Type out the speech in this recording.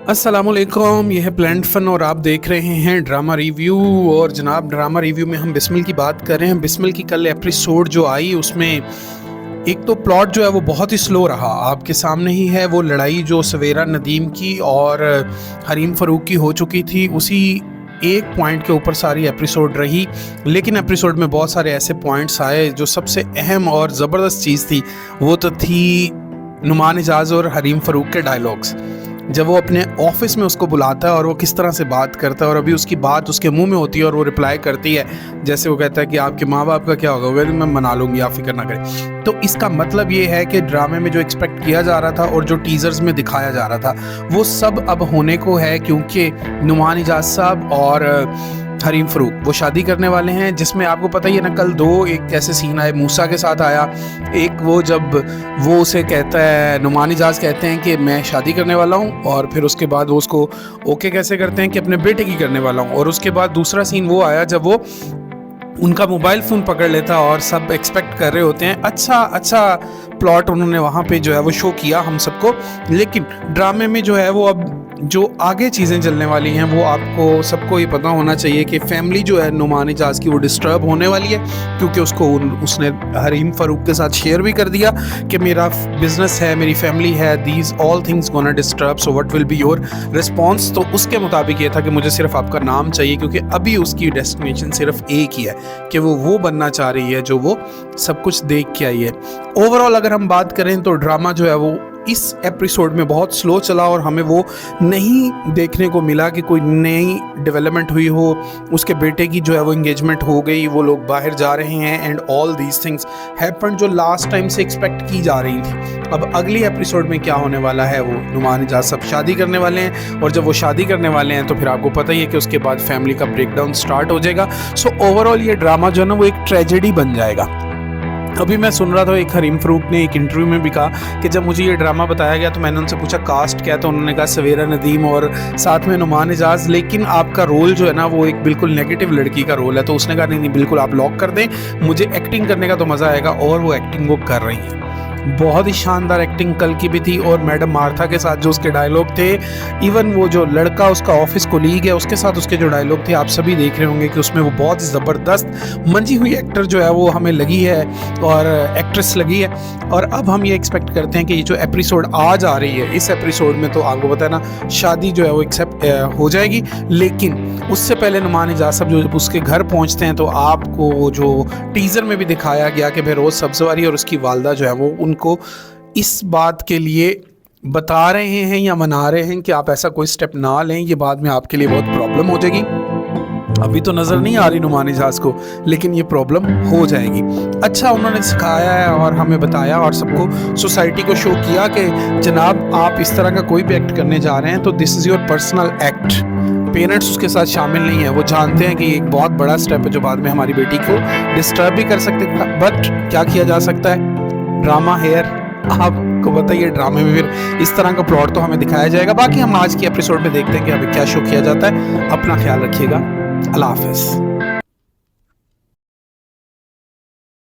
अस्सलामुअलैकुम, यह है प्लेंट फन और आप देख रहे हैं ड्रामा रिव्यू। और जनाब, ड्रामा रिव्यू में हम बिस्मिल की बात कर रहे हैं। बिस्मिल की कल एपिसोड जो आई उसमें एक तो प्लॉट जो है वो बहुत ही स्लो रहा। आपके सामने ही है वो लड़ाई जो सवेरा नदीम की और हरीम फ़ारूक की हो चुकी थी, उसी एक पॉइंट के ऊपर सारी एपिसोड रही। लेकिन एपिसोड में बहुत सारे ऐसे पॉइंट्स आए। जो सबसे अहम और ज़बरदस्त चीज़ थी वो तो थी नुमान एजाज और हरीम फ़ारूक के डायलॉग्स। जब वो अपने ऑफिस में उसको बुलाता है और वो किस तरह से बात करता है और अभी उसकी बात उसके मुंह में होती है और वो रिप्लाई करती है, जैसे वो कहता है कि आपके माँ बाप का क्या होगा, वो कहती है, मैं मना लूँगी, आप फिक्र ना करें। तो इसका मतलब ये है कि ड्रामे में जो एक्सपेक्ट किया जा रहा था और जो टीजर्स में दिखाया जा रहा था वो सब अब होने को है, क्योंकि नुमान एजाज साहब और हरीम फ़ारूक वो शादी करने वाले हैं। जिसमें आपको पता ही है ना, कल दो एक कैसे सीन आए, मूसा के साथ आया। एक वो जब वो उसे कहता है, नुमान एजाज कहते हैं कि मैं शादी करने वाला हूँ, और फिर उसके बाद वो उसको ओके कैसे करते हैं कि अपने बेटे की करने वाला हूँ। और उसके बाद दूसरा सीन वो आया जब वो उनका मोबाइल फ़ोन पकड़ लेता और सब एक्सपेक्ट कर रहे होते हैं। अच्छा प्लॉट उन्होंने वहाँ पे जो है वो शो किया हम सबको। लेकिन ड्रामे में जो है वो अब जो आगे चीज़ें चलने वाली हैं वो आपको सबको ये पता होना चाहिए कि फैमिली जो है नुमान एजाज की वो डिस्टर्ब होने वाली है, क्योंकि उसने हरीम फ़ारूक के साथ शेयर भी कर दिया कि मेरा बिजनेस है, मेरी फैमिली है, these all things gonna disturb, so what will be your response. तो उसके मुताबिक ये था कि मुझे सिर्फ आपका नाम चाहिए, क्योंकि अभी उसकी डेस्टिनेशन सिर्फ एक ही है कि वो बनना चाह रही है जो वो सब कुछ देख के आई है। ओवरऑल अगर हम बात करें तो ड्रामा जो है वो इस एपिसोड में बहुत स्लो चला और हमें वो नहीं देखने को मिला कि कोई नई डेवलपमेंट हुई हो। उसके बेटे की जो है वो एंगेजमेंट हो गई, वो लोग बाहर जा रहे हैं, and all these things happen जो लास्ट टाइम से एक्सपेक्ट की जा रही थी। अब अगली एपिसोड में क्या होने वाला है, वो नुमान एजाज सब शादी करने वाले हैं, और जब वो शादी करने वाले हैं तो फिर आपको पता ही है कि उसके बाद फैमिली का ब्रेकडाउन स्टार्ट हो जाएगा। सो ओवरऑल ये ड्रामा जो है ना वो एक ट्रेजेडी बन जाएगा। अभी मैं सुन रहा था, एक हरीम फ़ारूक ने एक इंटरव्यू में भी कहा कि जब मुझे ये ड्रामा बताया गया तो मैंने उनसे पूछा कास्ट क्या है, तो उन्होंने कहा सवेरा नदीम और साथ में नुमान एजाज, लेकिन आपका रोल जो है ना वो एक बिल्कुल नेगेटिव लड़की का रोल है। तो उसने कहा नहीं बिल्कुल आप लॉक कर दें, मुझे एक्टिंग करने का तो मज़ा आएगा। और वो एक्टिंग वो कर रही है, बहुत ही शानदार एक्टिंग कल की भी थी। और मैडम मार्था के साथ जो उसके डायलॉग थे, इवन वो जो लड़का उसका ऑफिस कोलीग है उसके साथ उसके जो डायलॉग थे, आप सभी देख रहे होंगे कि उसमें वो बहुत ही ज़बरदस्त मंजी हुई एक्टर जो है वो हमें लगी है और एक्ट्रेस लगी है। और अब हम ये एक्सपेक्ट करते हैं कि ये जो एपिसोड आज आ रही है, इस एपिसोड में तो आपको पता है ना शादी जो है वो एक्सेप्ट हो जाएगी। लेकिन उससे पहले नुमान एजाज साहब जो उसके घर पहुँचते हैं तो आपको जो टीज़र में भी दिखाया गया कि बेरोज़ सब्ज़वारी और उसकी वालदा जो है वो उनको इस बात के लिए बता रहे हैं या मना रहे हैं कि आप ऐसा कोई स्टेप ना लें, ये बाद में आपके लिए बहुत प्रॉब्लम हो जाएगी। अभी तो नज़र नहीं आ रही नुमान एजाज को, लेकिन ये प्रॉब्लम हो जाएगी। अच्छा उन्होंने सिखाया है और हमें बताया और सबको सोसाइटी को शो किया कि जनाब आप इस तरह का कोई भी एक्ट करने जा रहे हैं तो this is your personal act. Parents उसके साथ शामिल नहीं है, वो जानते हैं कि एक बहुत बड़ा स्टेप है जो बाद में हमारी बेटी को डिस्टर्ब भी कर सकते हैं, बट क्या किया जा सकता है, ड्रामा हेयर। आपको बताइए ड्रामे में फिर इस तरह का प्लॉट तो हमें दिखाया जाएगा। बाकी हम आज की एपिसोड में देखते हैं कि हमें क्या शो किया जाता है। अपना ख्याल रखिएगा, अल्लाह हाफिज़।